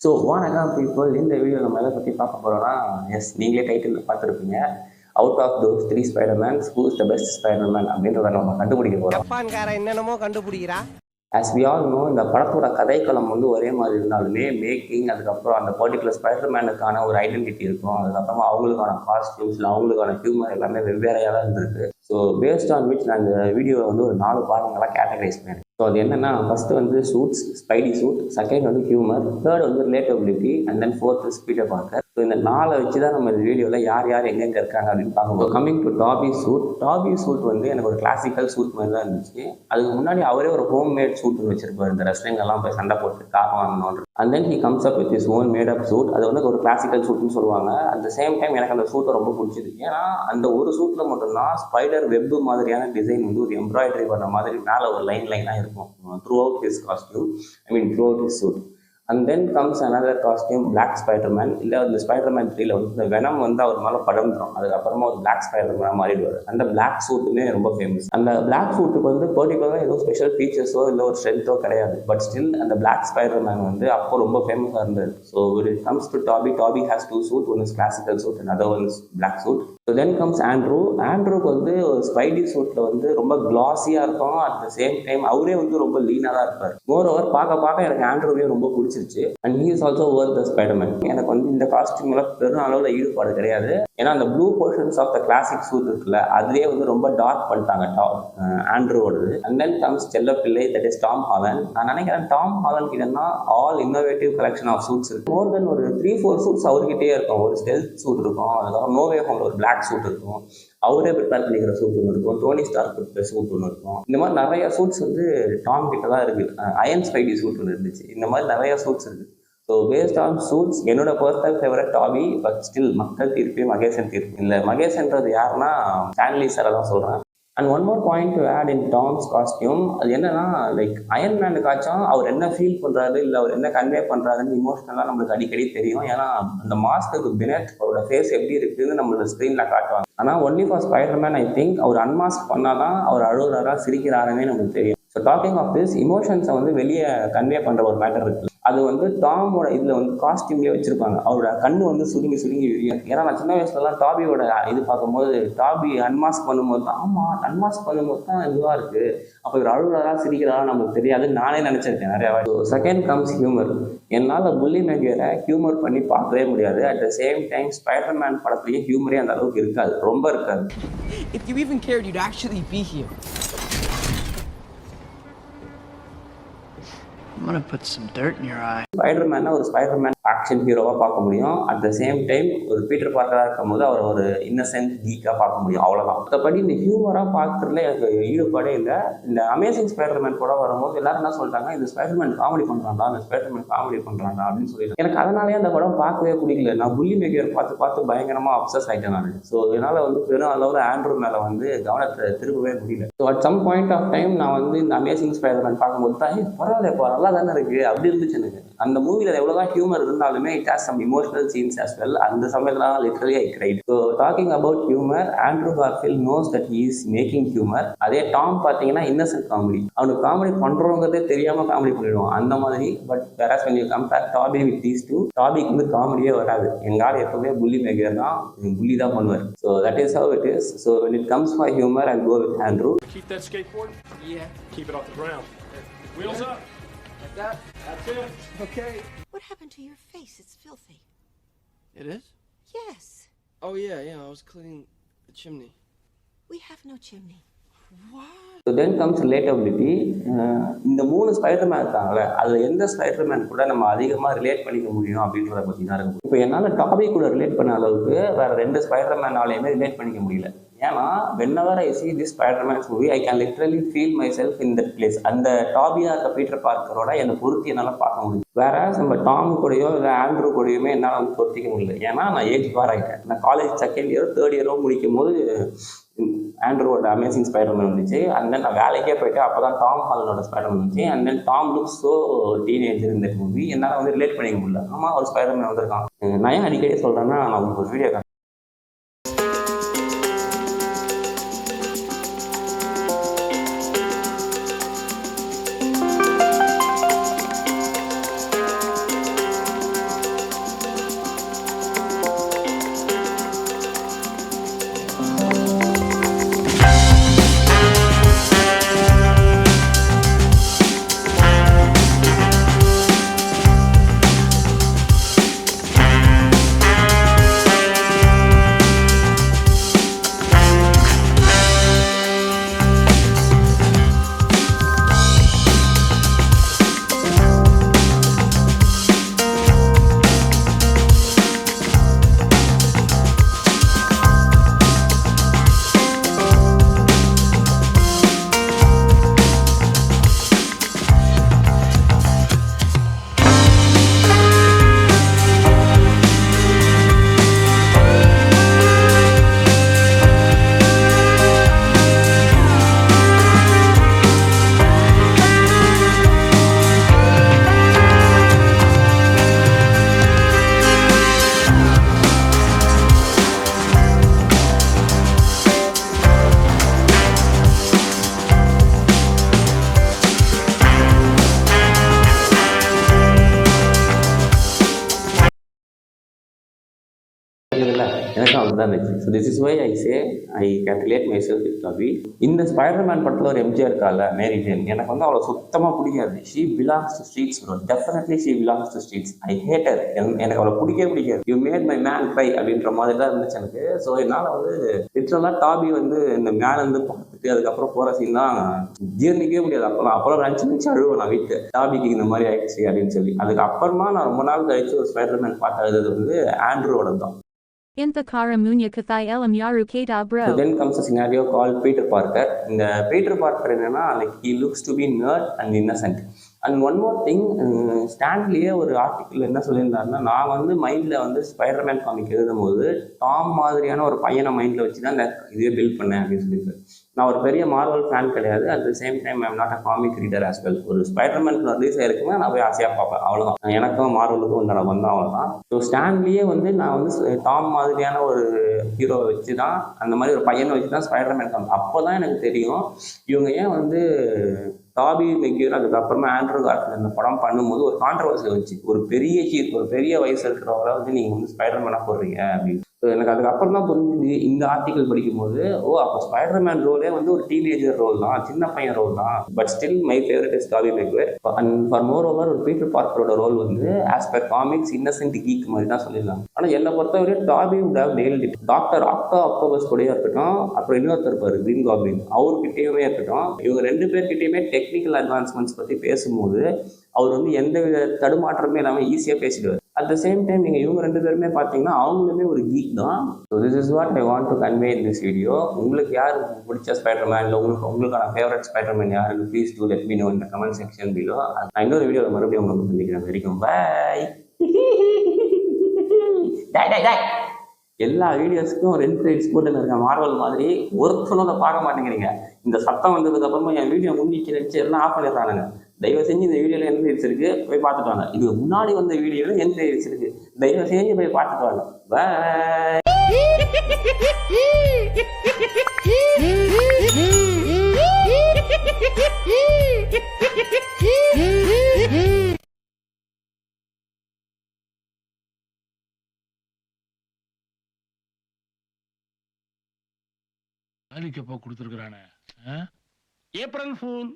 So வணக்கம் people, இந்த video நம்ம எதை பற்றி பார்க்க போகிறோம்னா, எஸ் நீங்களே டைட்டில் பார்த்துருப்பீங்க. Out of those 3 Spidermans who is the best Spiderman அப்படின்றத நம்ம கண்டுபிடிக்க போகிறோம். ஜப்பான்காரன் என்னென்னமோ கண்டுபிடிக்கிறா. ஆஸ் வி ஆல் நோ, இந்த படத்தோட கதைக்களம் வந்து ஒரே மாதிரி இருந்தாலுமே மேக்கிங், அதுக்கப்புறம் அந்த பர்டிகுலர் ஸ்பைடர்மேனுக்கான ஒரு ஐடென்டிட்டி இருக்கும். அதுக்கப்புறமா அவங்களுக்கான காஸ்டியூம்ஸ், அவங்களுக்கான ஹியூமர் எல்லாமே வெவ்வேறையாக தான் இருந்திருக்கு. ஸோ பேஸ்ட் ஆன் விச் நான் இந்த வீடியோவை வந்து ஒரு 4 பாகங்களாக கேட்டகரைஸ் பண்ணேன். ஸோ அது என்னென்னா, ஃபஸ்ட்டு வந்து சூட்ஸ், ஸ்பைடி சூட், செகண்ட் வந்து ஹியூமர், தேர்ட் வந்து relatability, and then fourth Peter Parker. So இந்த 4 வச்சு தான் நம்ம இந்த வீடியோவில் யார் யார் எங்கெங்கே இருக்காங்க அப்படின்னு பார்க்கும்போது, கம்மிங் டு டாபி சூட். டாபி சூட் வந்து எனக்கு ஒரு கிளாசிக்கல் சூட் மாதிரி தான் இருந்துச்சு. அதுக்கு முன்னாடி அவரே ஒரு ஹோம் மேட் சூட் வச்சிருப்பார், இந்த ரெஸ்லிங்கெல்லாம் போய் சண்டை போட்டு கார் வாங்கணுன்ற. And then he comes up with his own made up suit. அது வந்து ஒரு கிளாசிக்கல் சூட்னு சொல்லுவாங்க. அட் த சேம் டைம் எனக்கு அந்த சூட்டை ரொம்ப பிடிச்சிது. ஏன்னா அந்த ஒரு சூட்டில் மட்டும்தான் ஸ்பைடர் வெப் மாதிரியான டிசைன் வந்து ஒரு எம்ப்ராய்டரி பண்ண மாதிரி மேலே ஒரு லைனாக இருக்கும் throughout his costume, throughout his suit. And then comes another costume, black Spiderman. இல்லை அந்த ஸ்பைடர்மேன் 3ல வந்து இந்த வெனம் வந்து அவர் மேலே படர்ந்துடும். அதுக்கப்புறமா ஒரு பிளாக் ஸ்பைடர்மேனாக மாறிடுவார். அந்த பிளாக் சூட்டுமே ரொம்ப ஃபேமஸ். அந்த பிளாக் சூட்டுக்கு வந்து பர்டிகுலராக எதுவும் ஸ்பெஷல் ஃபீச்சர்ஸோ இல்லை ஒரு ஸ்ட்ரென்த்தோ கிடையாது. பட் ஸ்டில் அந்த பிளாக் ஸ்பைடர்மேன் வந்து அப்போ ரொம்ப ஃபேமஸாக இருந்தது. So it comes to Tobey has 2 suit. One is classical suit and other one is black suit. So then comes Andrew. ஆண்ட்ரூக்கு வந்து ஒரு ஸ்பைடி சூட்டில் வந்து ரொம்ப கிளாஸியாக இருக்கும். அட் த சேம் டைம் அவரே வந்து ரொம்ப லீனாக தான் இருப்பார். மோர் ஓவர் பார்க்க எனக்கு ஆண்ட்ரூவே ரொம்ப பிடிச்சிருச்சு. And he is also worth the Spiderman. எனக்கு வந்து இந்த காஸ்டியூம்ல பெரும் அளவில் ஈடுபாடு கிடையாது. ஏன்னா அந்த blue portions of the classic suit இருக்குல்ல, அதுலேயே வந்து ரொம்ப டார்க் பண்ணிட்டாங்க ஆண்ட்ரூவோடது. அண்ட் தென் கம்ஸ் செல்லப்பிள்ளை, தட் இஸ் டாம் ஹாலண்ட். நான் நினைக்கிறேன் டாம் ஹாலண்ட் கிட்டனா all innovative collection of suits இருக்கு. மோர் தென் ஒரு 3-4 சூட்ஸ் அவர்கிட்டே இருக்கும். ஒரு ஸ்டெல்த் சூட் இருக்கும், அதுக்கப்புறம் நோவே ஹோம்ல ஒரு பிளாக் சூட் இருக்கும், அவரே ப்ரிப்பேர் பண்ணிக்கிற சூட் ஒன்று இருக்கும், டோனி ஸ்டார்க் ப்ரிப்பேர் சூட் ஒன்று இருக்கும். இந்த மாதிரி நிறைய சூட்ஸ் வந்து டாம் கிட்ட தான் இருக்கு. அயன் ஸ்பைடி சூட் ஒன்று இருந்துச்சு. இந்த மாதிரி நிறைய சூட்ஸ் இருக்கு. ஸோ பேஸ்ட் ஆன் சூட்ஸ் என்னோட பர்சனல் ஃபேவரட் டாபி. பட் ஸ்டில் மக்கள் தீர்ப்பே மகேசன் தீர்ப்பு. இல்லை மகேசன்றது யாருன்னா ஸ்டான்லி சாரை தான் சொல்கிறேன். And one more point to add in Tom's costume. அது என்னன்னா, லைக் அயன் மேனுக்காச்சும் அவர் என்ன ஃபீல் பண்ணுறாரு, இல்லை அவர் என்ன கன்வே பண்ணுறாருன்னு இமோஷனலாக நம்மளுக்கு அடிக்கடி தெரியும். ஏன்னா அந்த மாஸ்க்கு பினெட் அவரோட ஃபேஸ் எப்படி இருக்குன்னு நம்மளோட ஸ்க்ரீனில் காட்டுவாங்க. ஆனால் only for Spiderman I think அவர் அன்மாஸ்க் பண்ணாதான் அவர் அழுகுறாரா சிரிக்கிறாருன்னே நமக்கு தெரியும். ஸோ டாக்கிங் ஆஃப் திஸ், இமோஷன்ஸை வந்து வெளியே கன்வே பண்ணுற ஒரு மேட்டர் இருக்குது. அது வந்து டாமோட இதில் வந்து காஸ்டியூம்லேயே வச்சுருப்பாங்க. அவரோட கண்ணு வந்து சுருங்கி விரியும். ஏன்னா நான் சின்ன வயசுலலாம் டாபியோட இது பார்க்கும்போது, டாபி அன்மாஸ்க் பண்ணும்போது தான், ஆமாம் அன்மாஸ்க் பண்ணும்போது தான் இதுவாக இருக்குது, அப்போ இவர் அழுகுறாரா சிரிக்கிறாரா நமக்கு தெரியாதுன்னு நானே நினச்சிருக்கேன் நிறையா. So second comes humour. என்னால் புல்லி மேகியரை ஹியூமர் பண்ணி பார்க்கவே முடியாது. At the same time Spiderman படத்துலேயே ஹியூமரே அந்த அளவுக்கு இருக்காது, ரொம்ப இருக்காது. If you even cared, you'd actually be here. I'm gonna put some dirt in your eye. ஸ்பைடர்மேனா ஒரு ஸ்பைடர்மேன் ஆக்ஷன் ஹீரோவாக பார்க்க முடியும். அட் த சேம் டைம் ஒரு பீட்டர் பார்க்கராக இருக்கும் போது அவர் ஒரு இன்னசென்ட் கீக்காக பார்க்க முடியும், அவ்வளோதான். மற்றபடி இந்த ஹியூமராக பார்க்கறதுல எனக்கு ஈடுபாடே இல்லை. இந்த அமேசிங் ஸ்பைடர்மேன் கூட வரும்போது எல்லாரும் என்ன சொல்லிட்டாங்க, இந்த ஸ்பைடர்மேன் காமெடி பண்ணுறாண்டா, இந்த ஸ்பைடர்மேன் காமெடி பண்ணுறாண்டா அப்படின்னு சொல்லிட்டு எனக்கு அதனாலேயே அந்த படம் பார்க்கவே பிடிக்கல. நான் புல்லி மேகியர் பார்த்து பயங்கரமாக அப்சஸ் ஆகிட்டேன் நான். ஸோ இதனால் வந்து பெரும் அளவில் ஆண்ட்ரூ மேலே வந்து கவனத்தை திரும்பவே முடியல. So at some point of time நான் வந்து இந்த அமேசிங் ஸ்பைடர்மேன் பார்க்கும்போது தான் பரவாயில்ல நல்லா தானே இருக்குது அப்படி இருந்துச்சு எனக்கு. அந்த மூவியில் எவ்வளோதான் ஹியூமர் இருந்தாலுமே it has some emotional scenes as well. அந்த சமயத்தில் literally I cried. So talking about humour, Andrew Garfield knows that he is making humour. அதே டாம் பார்த்தீங்கன்னா இன்னசென்ட் காமெடி. அவனுக்கு காமெடி பண்ணுறவங்கிறதே தெரியாமல் காமெடி பண்ணிடுவான் அந்த மாதிரி. But whereas when you compare Tobey with these two, டாபிக்கு வந்து காமெடியே வராது. எங்கால எப்பவுமே புல்லி மேகியர் தான், புள்ளி தான் பண்ணுவார். So that is how it is. So when it comes for humor, I'll go with Andrew. Keep that skateboard? Yeah. Keep it off the ground. Wheels up. Like that. That's it. Okay. What happened to your face? It's filthy. It is? Yes. Oh yeah, I was cleaning the chimney. We have no chimney. What? So then comes relatability. இந்த 3 Spiderman இருக்காங்களே, அதில் எந்த Spiderman கூட நம்ம அதிகமாக relate பண்ணிக்க முடியும் அப்படின்றத பற்றி தான் இருக்கும். இப்போ என்னால் டாபி கூட ரிலேட் பண்ண அளவுக்கு வேறு 2 ஸ்பைடர்மேனாலையுமே ரிலேட் பண்ணிக்க முடியல. ஏன்னா whenever I see this Spider-Man's movie, I can literally feel myself in that place. அந்த டாபியாக இருக்க பீட்டர் பார்க்கரோட என்னை பொருத்தி என்னால் பார்க்க முடியும். வேற நம்ம டாம் கூடயோ இல்லை ஆண்ட்ரூ கூடயுமே என்னால் வந்து பொருத்திக்க முடியல. ஏன்னா நான் ஏஜ் பார் ஆகிட்டேன். நான் காலேஜ் செகண்ட் இயரோ தேர்ட் இயரோ முடிக்கும் போது ஆண்ட்ரூவோட அமேசிங் ஸ்பைடர்மேன் வந்துச்சு. அண்ட் தென் நான் வேலைக்கே போயிட்டு அப்போ தான் டாம் ஹாலனோட ஸ்பைடர்மேன் வந்துச்சு. And then Tom looks so teenager இந்த மூவி என்னால் வந்து ரிலேட் பண்ணிக்க முடியல. ஆமாம் ஒரு ஸ்பைடர்மேன் வந்திருக்கான். நான் ஏன் அடிக்கடி சொல்கிறேன்னா, நான் உங்களுக்கு ஒரு வீடியோ எனக்கு அப்படிதான் இருந்துச்சு. So this is why I say I can relate myself with Tobey. இந்த ஸ்பைடர்மேன் படத்தில் ஒரு எம்ஜிஆர் இருக்கால மேரி ஜேன், எனக்கு வந்து அவ்வளோ சுத்தமாக பிடிக்காது. She belongs to streets bro, definitely she belongs to streets. I hate her, எனக்கு அவ்வளோ பிடிக்காது. You made my man cry அப்படின்ற மாதிரி தான் இருந்துச்சு எனக்கு. ஸோ என்னால் வந்து லிட்ரலாக டாபி வந்து இந்த மேலேருந்து பார்த்துட்டு அதுக்கப்புறம் போகிற சீன் தான் ஜீர்ணிக்கவே முடியாது. அப்போலாம் நினச்சி அழுவேன் நான் வீட்டு, டாபிக்கு இந்த மாதிரி ஆயிடுச்சு அப்படின்னு சொல்லி. அதுக்கப்புறமா நான் ரொம்ப நாள் கழிச்சு ஒரு ஸ்பைடர்மேன் பாட்டு எழுதுறது வந்து ஆண்ட்ரூவோட தான். Inthakara munya kathai elam yaru kata bro. So then comes a scenario called Peter Parker. இந்த Peter Parker என்னன்னா, like he looks to be nerd and innocent. And one more thing, ஸ்டான்லியே ஒரு ஆர்டிக்கிள் என்ன சொல்லியிருந்தாருன்னா, நான் வந்து மைண்டில் வந்து ஸ்பைடர்மேன் காமிக் எழுதும் போது டாம் மாதிரியான ஒரு பையனை மைண்டில் வச்சு தான் இந்த இதுவே பில்ட் பண்ணேன் அப்படின்னு சொல்லியிருக்காரு. நான் ஒரு பெரிய மார்வல் ஃபேன் கிடையாது. At the same time I'm not a comic reader as well. ஒரு ஸ்பைடர்மேன் ரிலீஸ் ஆயிருக்குன்னா நான் போய் ஆசையாக பார்ப்பேன், அவ்வளோதான். எனக்கும் மார்வலுக்கும் உண்டான வந்தோம், அவ்வளோதான். ஸோ ஸ்டான்லியே வந்து நான் வந்து டாம் மாதிரியான ஒரு ஹீரோவை வச்சு தான், அந்த மாதிரி ஒரு பையனை வச்சு தான் ஸ்பைடர்மேன் காமிக். அப்போ தான் எனக்கு தெரியும் இவங்க ஏன் வந்து டாபி மெக்யூர் அதுக்கப்புறமா ஆண்ட்ரூ கார்ஃபீல்ட் இந்த படம் பண்ணும்போது ஒரு கான்ட்ரவர்சி வந்துச்சு. ஒரு பெரிய வயசு இருக்கிறவங்கள வந்து நீங்கள் வந்து ஸ்பைடர்மேனாக போடுறீங்க அப்படின்னு. ஸோ எனக்கு அதுக்கப்புறம் தான் புரிஞ்சுது இந்த ஆர்டிக்கல் படிக்கும்போது, அப்போ ஸ்பைடர்மேன் ரோலே வந்து ஒரு டீனேஜர் ரோல் தான், சின்ன பையன் ரோல் தான். But still my favourite is Tobey Maguire. And for moreover ஒரு பீட்டர் பார்க்கரோட ரோல் வந்து as per comics innocent geek மாதிரி தான் சொல்லிடலாம். ஆனால் என்னை பொறுத்தவரை Tobey would have nailed it. Doctor octopus கூடயே இருக்கட்டும், அப்புறம் இன்னொருத்தர் இருப்பார் கிரீன் காப்ளின், அவர்கிட்டயுமே இருக்கட்டும், இவங்க 2 பேர்கிட்டயுமே டெக்னிக்கல் அட்வான்ஸ்மெண்ட்ஸ் பற்றி பேசும்போது அவர் வந்து எந்த வித தடுமாற்றமே இல்லாமல் ஈஸியாக பேசிடுவார். அட் த சேம் டைம் நீங்கள் இவங்க 2 பேருமே பார்த்தீங்கன்னா அவங்களுமே ஒரு கீக் தான். So this is what I want to convey in this video. உங்களுக்கு யார் பிடிச்ச ஸ்பைடர்மேன் இல்லை உங்களுக்கான ஃபேவரட் ஸ்பைடர்மேன் யாருன்னு please do let me know இந்த கமெண்ட் செக்ஷன் பிலோ. நான் இன்னொரு வீடியோவில் மறுபடியும் உங்களுக்கு சந்திக்கிறேன். வரைக்கும் பாய். எல்லா வீடியோஸ்க்கும் 2 எக்ஸ்போர்ட்னு இருக்க மார்வல் மாதிரி ஒருத்தனும் அதை பார்க்க மாட்டேங்கிறீங்க. இந்த சத்தம் வந்ததுக்கு அப்புறமா என் வீடியோ முடிச்சு வச்சு எல்லாம் ஆஃப் பண்ணிடுறானுங்க. தயவு செஞ்சு இந்த வீடியோவில் எந்த ரீல்ஸ் இருக்கு போய் பார்த்துட்டு வாங்க. இதுக்கு முன்னாடி வந்த வீடியோவில் எந்த ரீல்ஸ் இருக்கு தயவு செஞ்சு போய் பார்த்துட்டு வாங்க. பாய். கொடுத்துருக்கானே ஏப்ரல் ஃபூல்.